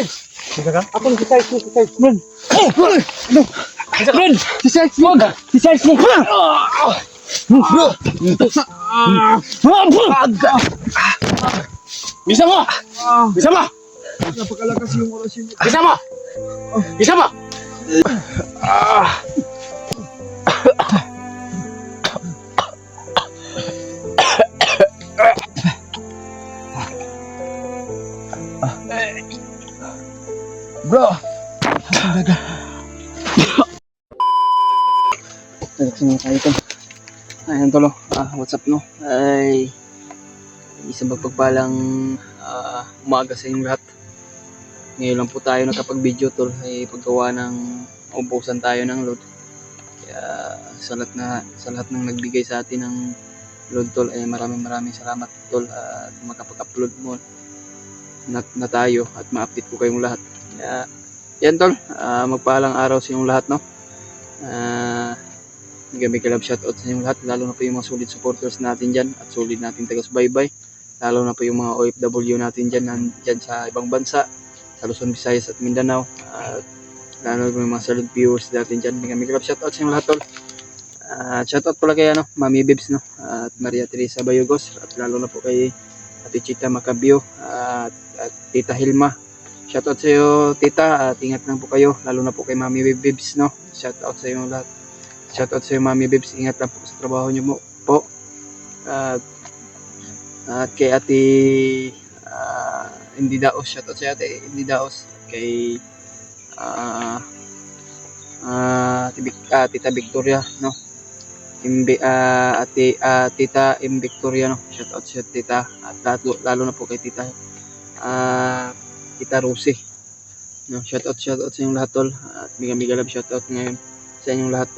Bisa ka? Ako si Sarge, si Sarge. Run! Ano? Run! Si Sarge mo! Si Sarge mo! Bisa mo! Bisa mo! Napakalakas yung oras yun. Bisa mo! Bisa mo! Bro! Nagsin mo tayo ito. Ayan tolo. What's up no? Ay isang pagpagpalang umaga sa inyong lahat. Ngayon lang po tayo nakapag-video tol. Ay paggawa ng ubusan tayo ng load. Kaya sa lahat ng nagbigay sa atin ng load tol ay maraming salamat tol at makapag-upload mo na tayo at ma-update ko kayong lahat. Kaya yan tol, magpaalang araw sa inyong lahat no. Big love shoutout sa inyong lahat, lalo na po yung mga solid supporters natin dyan at solid nating taga-subaybay, lalo na po yung mga OFW natin dyan sa ibang bansa, sa Luzon, Visayas at Mindanao, at lalo na po yung mga solid viewers natin dyan. Big love shoutout sa inyong lahat tol. Shoutout pala kay Mami Bibs no, at Maria Teresa Bayogos, at lalo na po kay Ate Chita Macabio at Tita Hilma. Shoutout sa iyo tita, at ingat lang po kayo, lalo na po kay Mami Bibs no. Shoutout sa iyo lahat. Shoutout sa iyo Mami Bibs, ingat lang po sa trabaho niyo po. At kay Ate Hindi Daos, shoutout sa Ate Hindi Daos, kay Tita Victoria no. Tita Victoria no. Shoutout sa tita, at lalo na po kay Tita Rosie no. Shoutout sa inyong lahat tol, at mega love shoutout ngayon sa inyong lahat.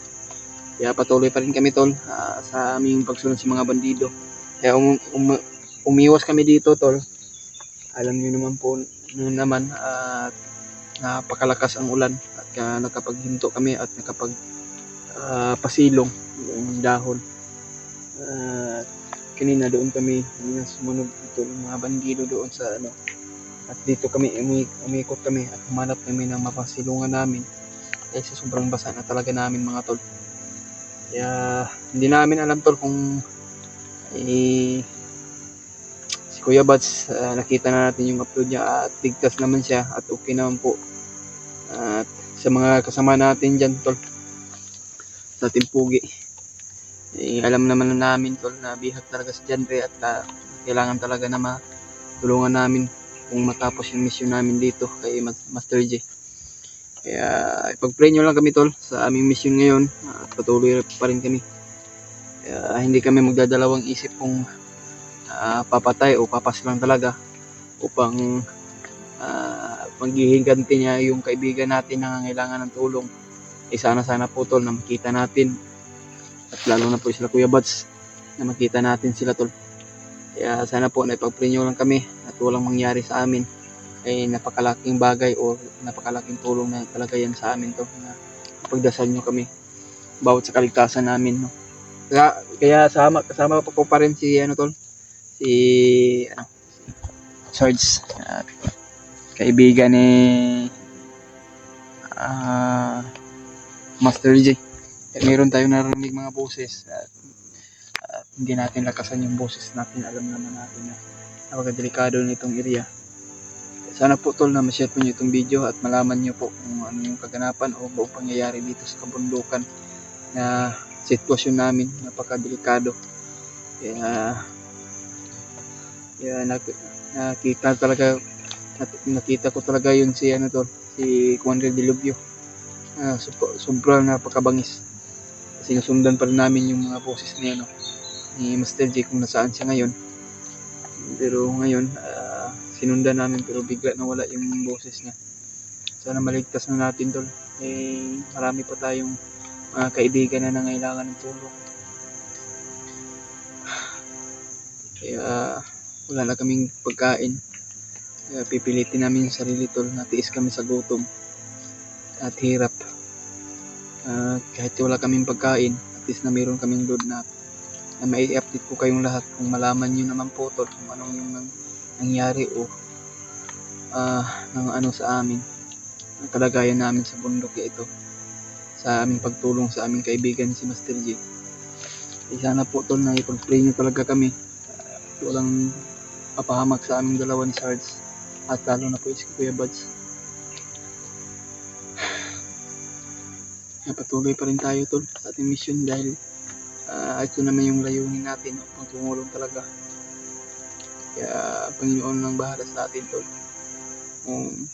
Kaya patuloy pa rin kami tol sa aming pagsunod sa mga bandido. Kaya umiwas kami dito tol. Alam niyo naman po naman at napakalakas ang ulan at nakapaghinto kami at pasilong yung dahon. Kanina doon kami sumunod dito ng mga bandido doon sa ano. At dito kami umikot kami at humanap kami ng mapasilungan namin dahil sa sobrang basa na talaga namin mga tol. Kaya hindi namin alam tol kung si Kuya Bats, nakita na natin yung upload niya at ligtas naman siya at okay naman po. At sa mga kasama natin dyan tol sa Timpugi, alam naman namin tol na bihag talaga si Janre at kailangan talaga na matulungan namin kung matapos yung mission namin dito kay Master J. Kaya ipag-pray nyo lang kami tol sa aming mission ngayon at patuloy pa rin kami. Kaya hindi kami magdadalawang isip kung papatay o papas lang talaga upang maghihiganti niya yung kaibigan natin na nangangailangan ng tulong. Sana po tol na makita natin, at lalo na po sila Kuya Bats na makita natin sila tol. Kaya sana po na ipag-pray nyo lang kami at walang mangyari sa amin. Ay napakalaking bagay o napakalaking tulong na talaga yan sa amin to, na pagdasal nyo kami bawat sa kaligtasan namin no. Kaya kasama po pa rin si tol, si Sarge, kaibigan ni Master J. Meron tayong narinig mga boses at hindi natin lakasan yung boses natin. Alam naman natin na napakadelikado nitong area. Sana po tol na ma-share po nyo itong video at malaman nyo po kung ano yung kaganapan o buong pangyayari dito sa kabundukan na sitwasyon namin. Napakadelikado. Kaya nakita ko talaga yun si si Juan Redilubio. Sobrang napakabangis. Sinusundan pa rin namin yung mga boses niya ni Master J kung nasaan siya ngayon. Pero ngayon sinundan namin pero bigla nawala yung boses niya. Sana maligtas na natin tol. Marami pa tayong mga kaibigan na nangailangan ng tulong. Kaya wala na kaming pagkain. Kaya pipilitin namin yung sarili tol. Natiis kami sa gutom at hirap. Kahit wala kaming pagkain, at least na mayroon kaming load na mai-update ko kayong lahat kung malaman nyo naman po tol kung anong yung nangyari o ng ano sa amin, ang kalagayan namin sa bundok ito, sa aming pagtulong sa aming kaibigan si Master J. Sana po tol na ipag-pray nyo talaga kami. Walang papahamak sa aming dalawa ni Sarge, at lalo na po si Kuya Buds. Patuloy pa rin tayo tol sa ating mission dahil ito naman yung layunin natin upang tumulong talaga. Kaya Panginoon nang bahala sa atin tol kung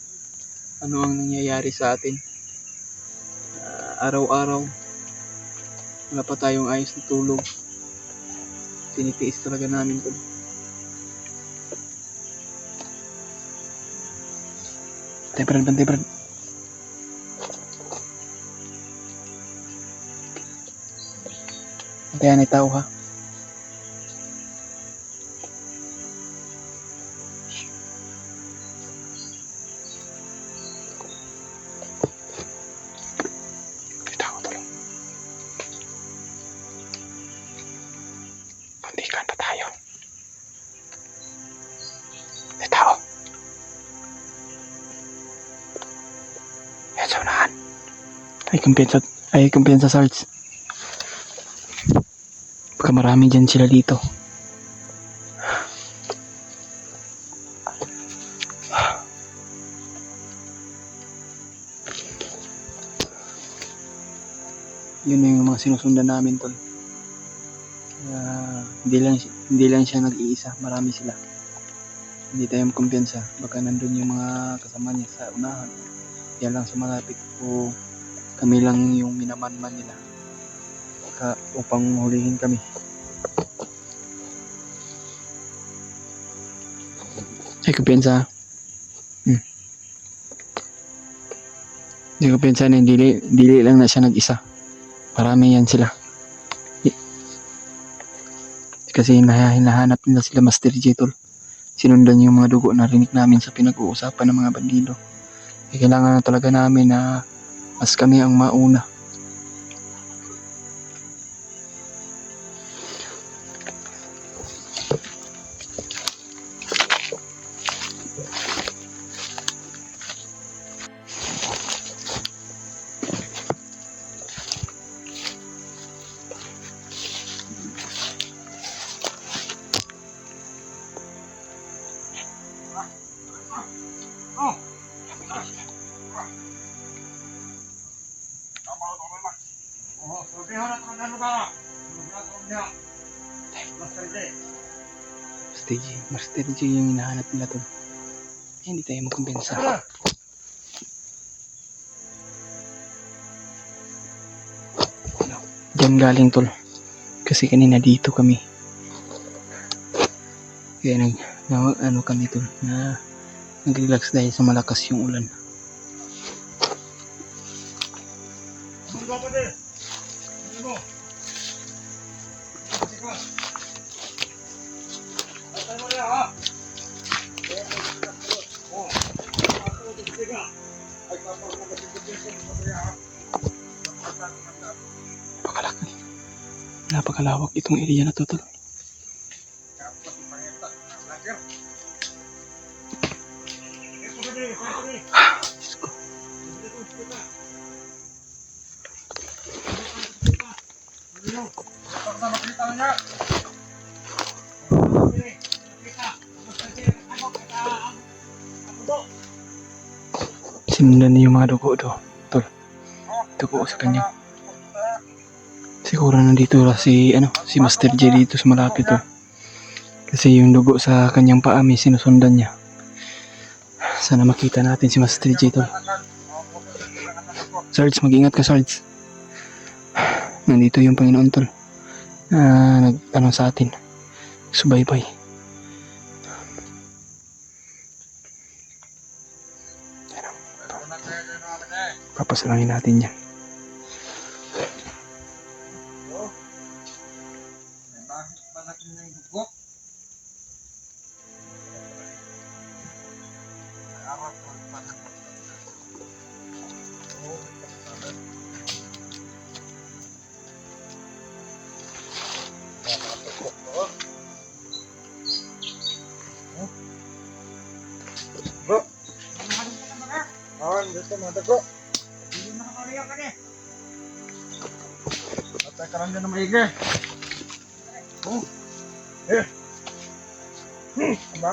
ano ang nangyayari sa atin. Araw-araw wala pa tayong ayos na tulog, tinitiis talaga namin tol. Bantay Brad. Bantayan ay tao ha. Pandikan pa tayo. May tao. Yan sa unahan. Ay kumpiyansa Sarge. Baka marami dyan sila dito. Yun na yung mga sinusundan namin tol. Hindi lang siya nag-iisa, marami sila. Hindi tayo kumpiyansa, baka nandun yung mga kasama niya sa unahan. Yan lang sa malapit o kami lang yung minamanman nila upang hulihin kami. Ay kumpiyansa. Hindi kumpiyansa na dili lang na siya nag-isa. Marami yan sila. Kasi hinahanap nila sila Master J tol. Sinundan yung mga dugo na rinig namin sa pinag-uusapan ng mga bandido. Kailangan na talaga namin na mas kami ang mauna. Master J yung hinahanap nila tol. Hindi tayo magkumpensa. Diyan galing tol. Kasi kanina dito kami. Kaya ano kami tol na nag-relax dahil sa malakas yung ulan. Napakalawak itong area na to tol. Sinundan niya yung mga dugo do, tol. Dugo sa kanya. Siguro nandito si Master J dito sa malapit to. Kasi yung dugo sa kanyang paa may sinusundan niya. Sana makita natin si Master J tol. Sarge, mag-ingat ka Sarge. Nandito yung Panginoon tol. Nagtanong sa atin. Subaybay. Papasalangin natin yan. Dito mga dago. Hindi na nakakaliya ka ni. Patay ka lang dyan na maigi. Oh. Aba.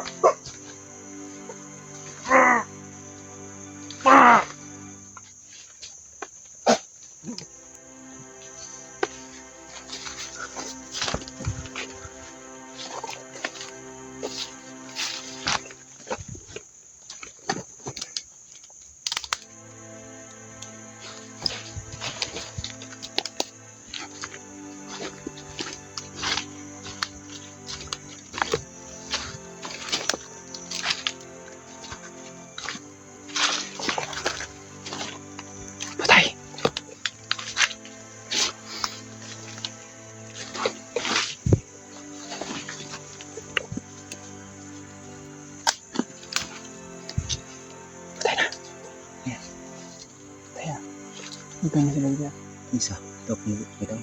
Patay. Patay na. Ayan. Patay na. Ito na sila dyan. Isa. Ito, ito.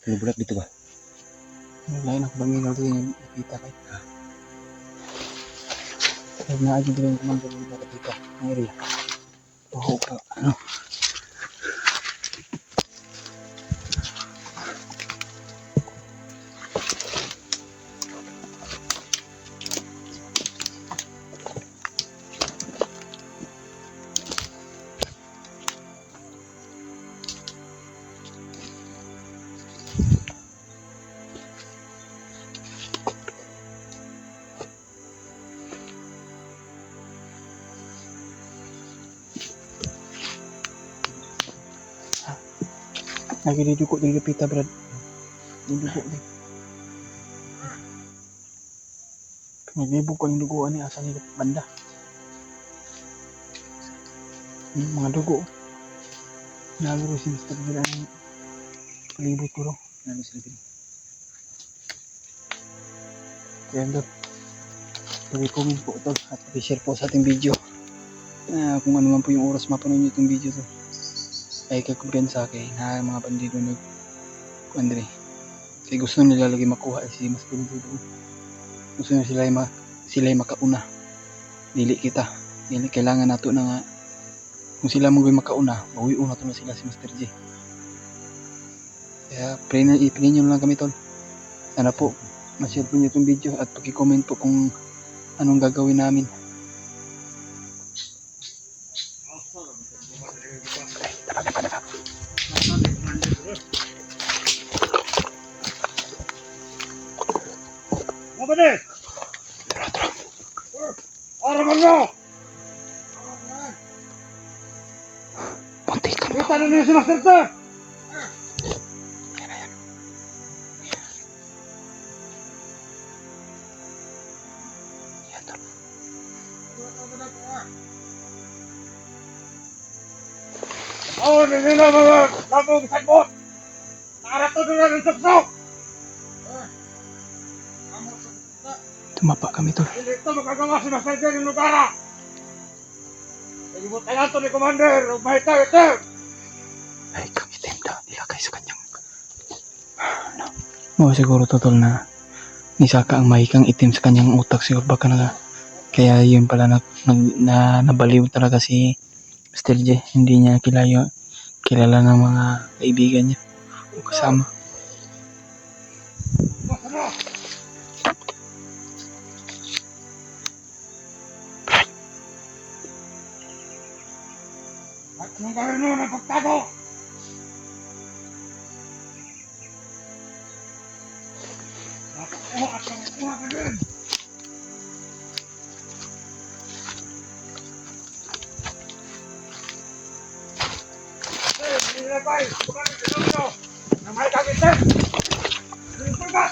Pinubulat dito ba? Lain ako bangingaw dito yung nakita kayo. Huwag na agad dito yung kumanda dito. Ang area. Oo ka. Ano? Nagdidugo din pita, Brad. Didugo din. Naglibog ko yung duguan niya asa nila banda. Yung mga dugo. Nagro si Mr. Gira ng palibot ko ro. Nagro sila din. Kaya doon. Pag-comment po ito at pag-share po sa ating video. Kung ano man po yung oras mapanood nyo itong video to. Ay kakumpiyansa kay na mga bandido nag Andre. Kasi gusto nila lagi makuha si Mas Bandido. Gusto nila sila makauna. Dili kita. Dili kailangan nato na nga kung sila mong makauna, bawi una to na sila si Mr. J. Kaya ipinin nyo lang kami tol. Sana po ma-share po nyo itong video at paki-comment po kung anong gagawin namin. Apa ni? Araman mo! Punti ka Kita na niyo si Master Sir! Yan tol. Oh, hindi na mga labog sa bot! Nakarato na ng suksok! Tumapa kami tol. Hindi ito makagawa si Master Sir ng lugar! Nagibot tayo ito ni Commander! Mahita ito! Ay kang itim daw. Ilagay sa kanyang ano? Siguro totoo na nisaka ang mahikang itim sa kanyang utak siguro baka na kaya yun pala nabaliw talaga si Mr. J. Hindi niya kilala ng mga kaibigan niya o kasama. At nung gawin mo ng pagtago! Napakuha at napakuha ka din! Nilagay! Bukan ang demonyo! Na may kagitin! Nilagay!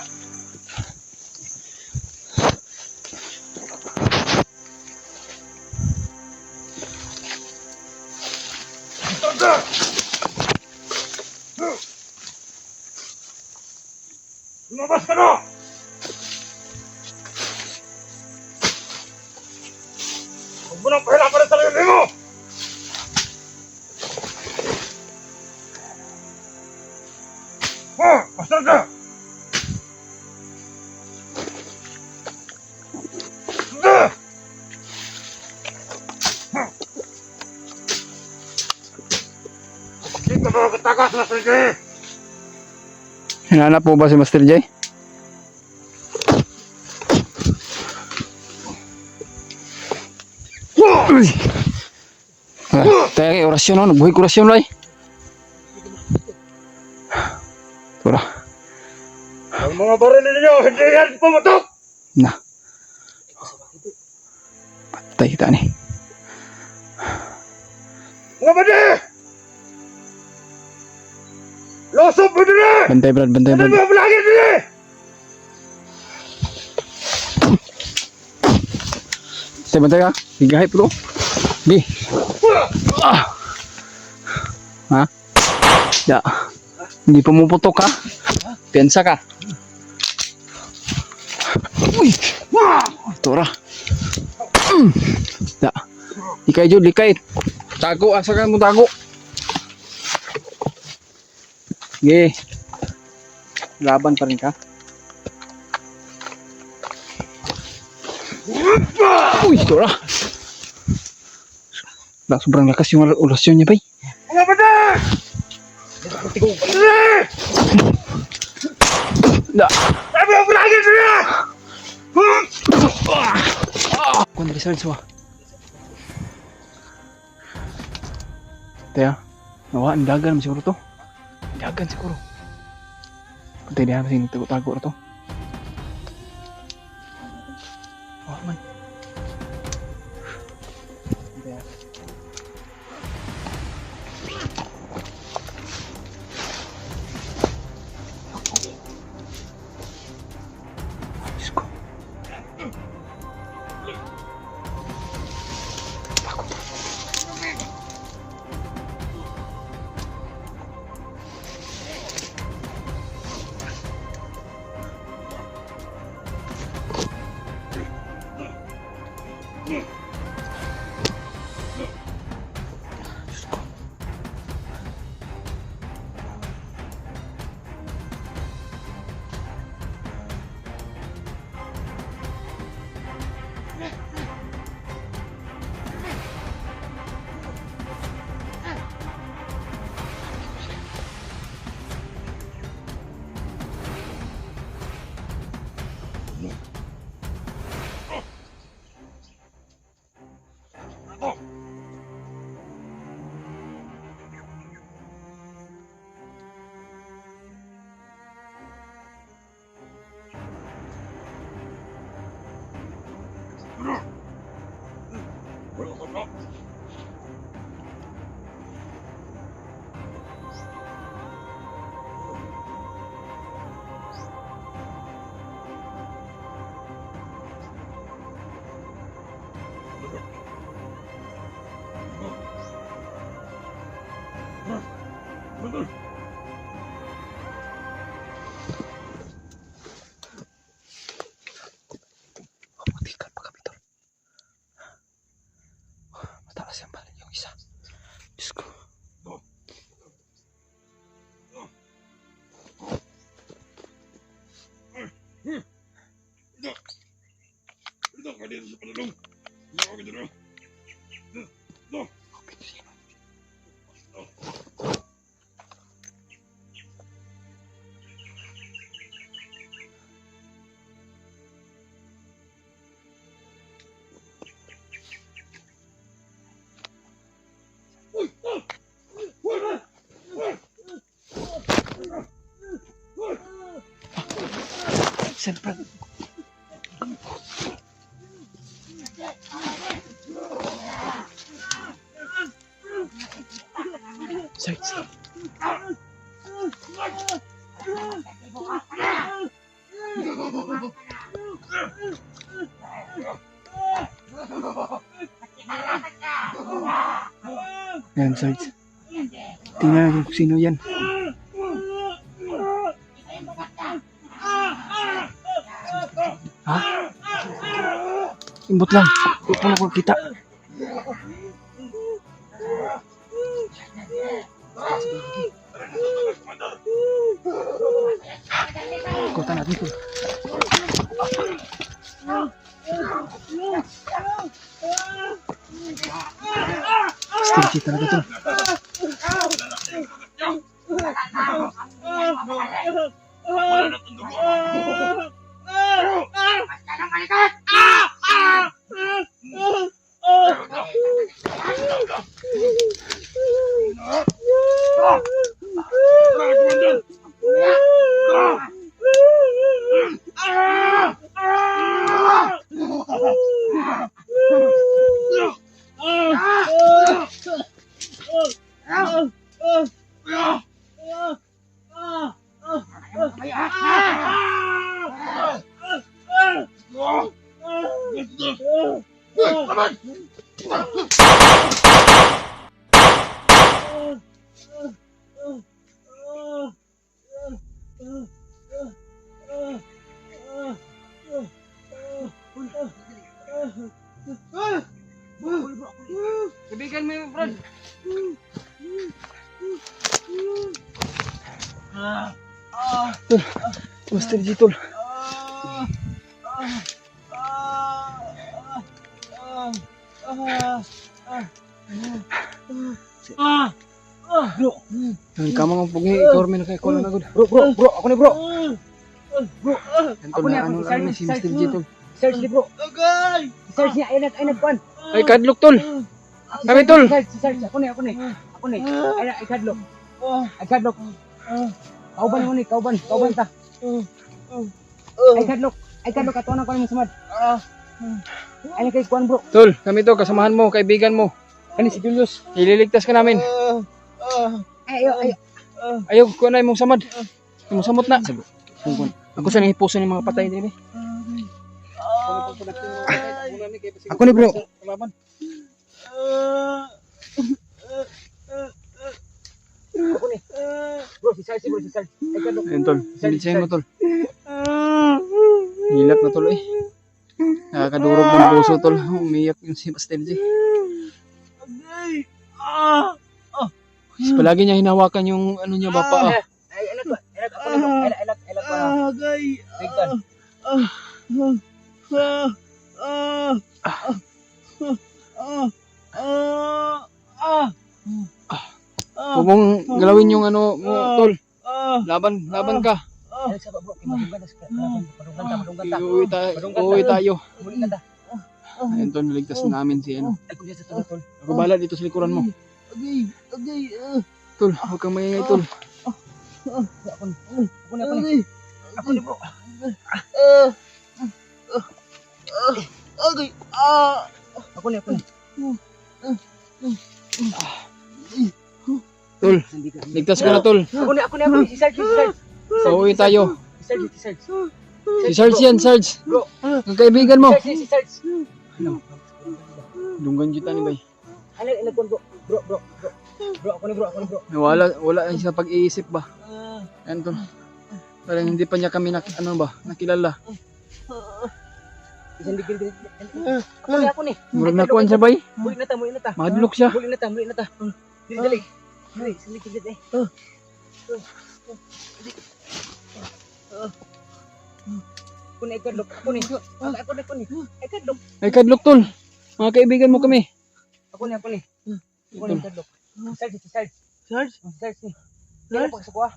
Lumabas ka na! Huwag mo nang pahirapan ang sarili mo! Ha! Basta ka! Hindi! Hindi ka makakatakas, Master J. Hinanap mo ba si Master J? Uy! Tayo orasyon no, nagbuhay ko orasyon lay. Tura. Ang mga baril ninyo, hindi yan pumutok! Na. Patay kita ni. Mga badi! Losop mo din eh! Bantay Brad, bantay Ano Brad. mo palagi din eh! Bantay, bantay ka. Higahip bro. Bi. Ah. Ha? Ya. Hindi pumuputok ka? Piensa ka? Uy! Tura. Ya. Likay Jud, likay. Tago, asa ka mo tago? Sige. Laban pa rin ka? Uy, tura. Sobrang lakas yung orasyon niya, bay. Mga badi! Badi! Da. Sabi mo palagi din eh! Kuan results wa. Taya. Nawa ang dagan siguro to. Dagan siguro. Pantay diha masing tago-tago ra to. Wa man. Taya. Isko. Matikat pa kami tol. Mataas yung balik yung isa. Diyos ko. Ito ka dito sa palulong. Ito ka dito. Siyempre. Sorry, sorry. Yan, Sarge. Tingnan natin kung sino yan. Ha? Imbot lang. Huwag pa na ko kita. Ikutan natin ito. Stage talaga ito. Kaibigan mo yung Brad. Tol, Master G, tol. Bro. Ang kamang ang pugi, ikaw rin na kaya ko lang agad. Bro, ako ni bro. Yan tol, na ano lang si Mr. G, tol. Search ni bro. Search niya, ay nagkuhan. Ay, kadlok, tol. Kami, tol. Search, ako ni. Ay kadlok. Ay kadlok. Kauban mo ni, kauban ta. Ay kadlok, ato na ko ng samad. Ay kay kuhan bro. Tol, kami to, kasamahan mo, kaibigan mo. Ano si Julius? Ililigtas ka namin. Ay. Ayaw, kuha na imong samad. Imong samot na. Ako sa puso ng mga patay din eh. Ako ni bro. Ako ni. Bro, si Sarsi. Ay kadlok. Ayun, tol. Silisayin mo, tol. Hilak na, tol, eh. Nakakadurog ng puso, tol. Umiyak yung si Master G. Palagi niya hinawakan yung ano niya, bapa. Ay, ako ni bro. Ay. Tigtan. Huwag mong galawin yung ano mo, tol. Laban ka. Ay, sa bro, madunggan ta. Uuwi tayo. Muli ka ta. Ayun, tol, niligtas na namin si ano. Ay, kuya sa tol. Ako bahala dito sa likuran mo. Okay. Tol, huwag kang maingay, tol. Ako ni bro. Ako ni. Tol, ligtas ka na, tol. Ako ni. Si Sarge. Uuwi tayo. Si Sarge. Si Sarge yan, Sarge. Bro. Ang kaibigan mo. Si Sarge. Dunggan kita ni bay. Ano, bro. Bro, ako ni bro. Wala siya pag-iisip ba. Yan, tol. Parang hindi pa niya kami nakilala. Isang digil. Ako ni. Murag nakuan siya bay. Muli na ta. Madlok siya. Muli na ta. Dali. Isang digil. Ako ni. Ay kadlok. Ay, kadlok, tol. Mga kaibigan mo kami. Ako ni. Ako ni kadlok. Si Sarge ni. Kaya pa sa kuha.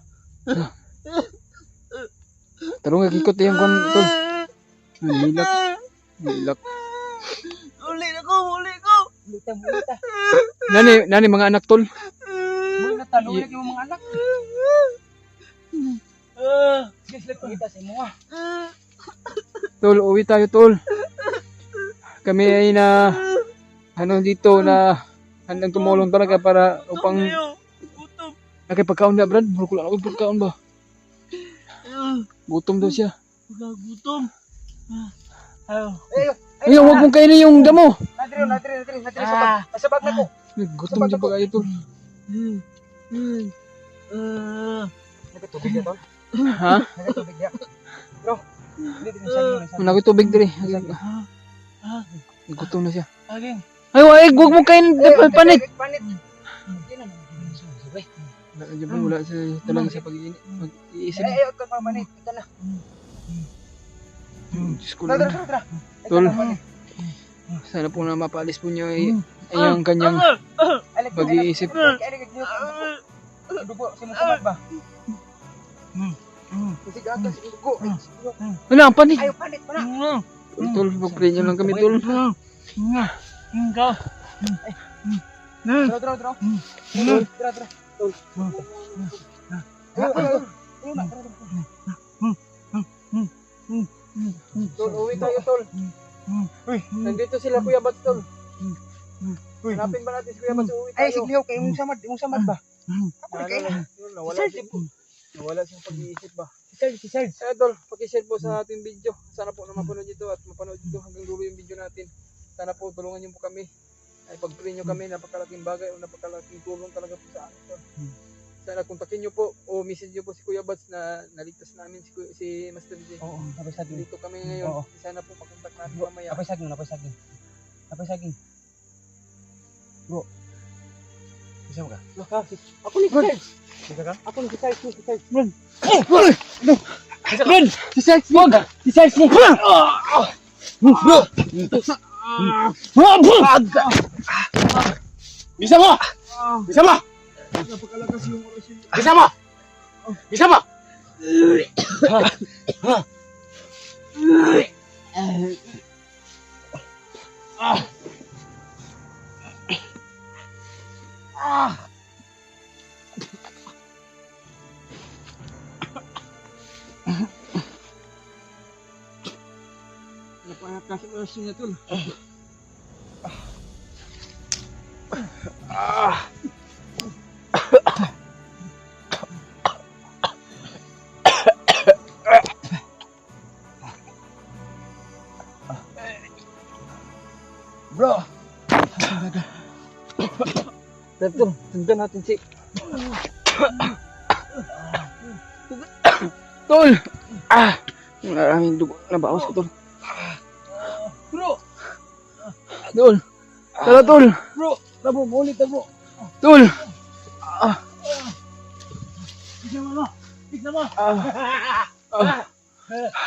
Tarong nagkikot yung kon, tol. Hilak. Uli ko. Mulita. Nani mga anak, tol. Muli na ta. Luwi yung mga anak. Sige, sila kita sa imo. Tol, uwi tayo, tol. Kami ay dito na handang tumulong talaga para upang nakipagkaon na, Brad. Murukula ako pagkaon ba? Gutom daw siya. Gutom. Ayaw, huwag mong kainin yung damo. Natri sa bag na ko. Gutom siya pag ayo, tol. Nagtubig na tol. Ha? Nagtubig na. Bro, hindi din sa Manakit tubig diri. Gutom na siya. Aging. Ay, huwag mong kainin panit. Panit. Wala siya talaga sa pag-iisip. Ay, ka pa manit. Ika na. Diyos ko lang. Tara. Tol, sana po na mapaalis po niyo ay ang kanyang pag-iisip. Dugo, sinusunod ba? Kasi gatas, dugo. Wala, ang panit. Ayaw, panit pa na. Tol, pag-pray niyo lang kami, tol. Tara. Tol, uwi tayo, tol. Uy, nandito sila, Kuya Bats, tol. Hanapin ba natin si Kuya Bats? Uwi tayo. Ay, sigliw kayo, mong samad ba? Nawala siyang pag-iisip ba? Si Sarge. Tol, pakishare po sa ating video. Sana po na mapanood ito at mapanood ito hanggang dulo yung video natin. Sana po tulungan niyo po kami. Ay pag-pray niyo kami, napakalaking bagay o napakalaking tulong talaga po sa amin, tol. Sana kontakin niyo po o message niyo po si Kuya Bats na naligtas namin si Master J. Oo, tapos saging. Dito kami ngayon. Oo. Sana po makontak natin mamaya. Apay saging. Bro. Bisa ka? Ako ni Bro. Sarge. Bisa ka? Ako ni Sarge. Bro. Bro. Si Sarge mo. Si Sarge mo. Bro. Bisa mo. Bisa mo. Napakalakas yung orasyon. Bisa mo. Bisa mo. Napakalakas yung orasyon na tol. Bro. Tol, sundan natin si... Tol. Maraming dugo na bawas ko, tol. Bro! Tol. Tara, tol. Bro! Tabo, ulit tabo. Tol. Tignan mo. Tignan mo.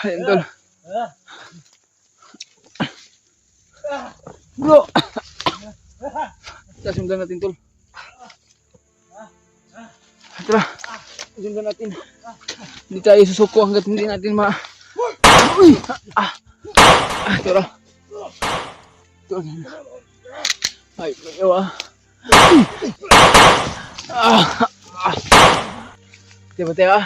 Ayun, tol. Bro! Sasundan natin, tol. Tara. Sasundan natin. Hindi tayo susuko hanggat hindi natin Uy! Tara. Tol. Ay, kayo Diba tayo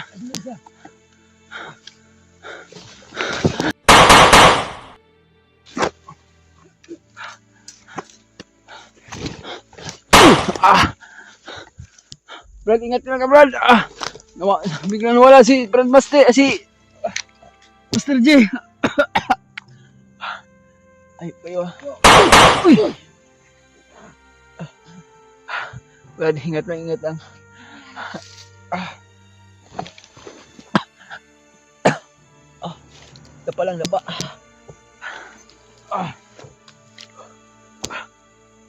Brad, ingat ka lang ka, Brad. Biglang nawala si Brad Master, si Master J. Ay, kayo Uy! Brad, ingat lang. Dapa lang, dapa.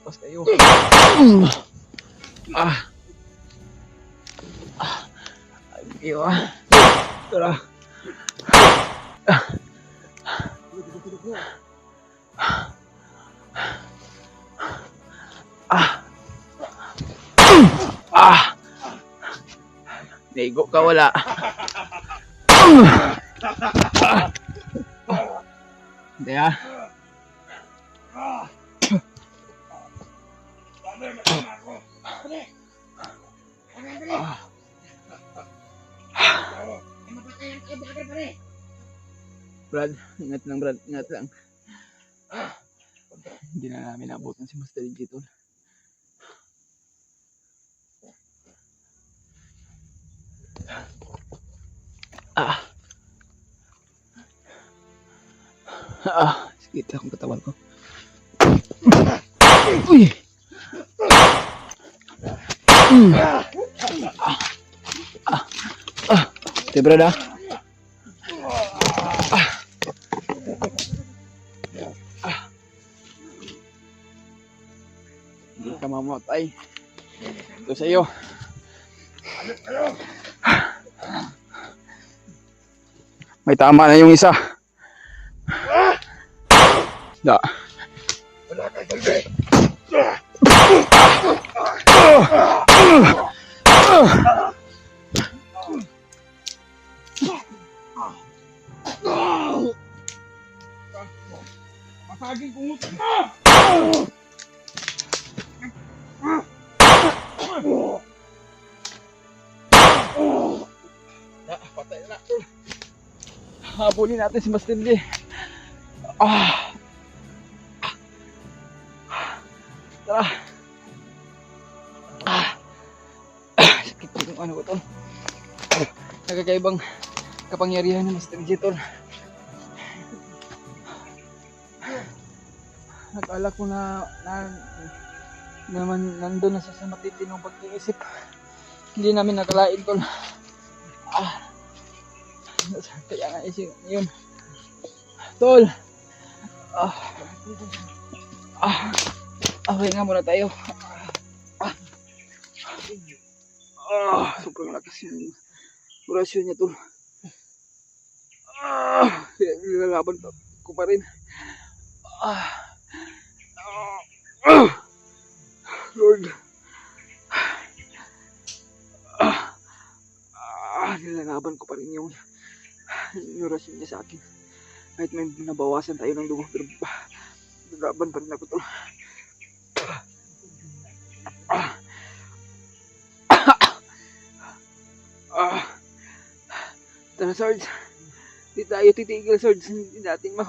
Pas kayo. Ay, kayo Tara. Naigo ka wala. Hindi Brad, ingat lang Brad, ingat lang. Hindi na namin naabutan si Master G tol. Sakit akong katawan ko. Uy! Ito Brad Hindi ka mamatay. Ito sa iyo. May tama na yung isa. Da. Wala ka galde. Masaging kungot ka! Patay na. Habulin natin si Master J. Tara. Sakit yung ano ko tol. Nagkakaibang kapangyarihan ni Master J tol. Nakala ko na naman nandun na siya sa matitinong pag-iisip. Hindi namin nakalain tol. Kaya nga isip yun. Tol. Okay nga muna tayo. Sobrang lakas yung orasyon niya, tol. Nilalaban ko pa rin. Lord. Nilalaban ko pa rin yung orasyon niya sa akin. Kahit may nabawasan tayo ng dugo, pero nilalaban pa rin ako, tol. Tara, Sarge. Di tayo titigil, Sarge. Hindi natin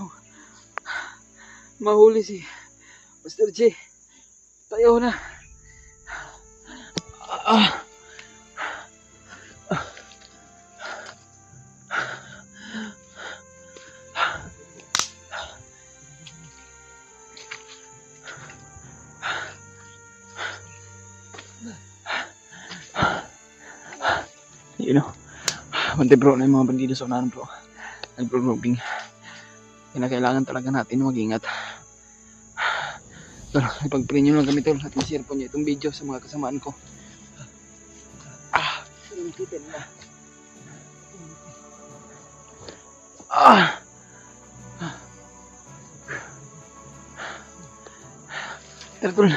mahuli si Master J. Tayo na. You know, bante bro na yung mga bandido sa unahan, bro. Nagro-roving. Kailangan talaga natin mag-ingat. Pero ipag-pray nyo lang kami, tol, at ma-share po nyo itong video sa mga kasamaan ko. Nakita nila. Tara, tol.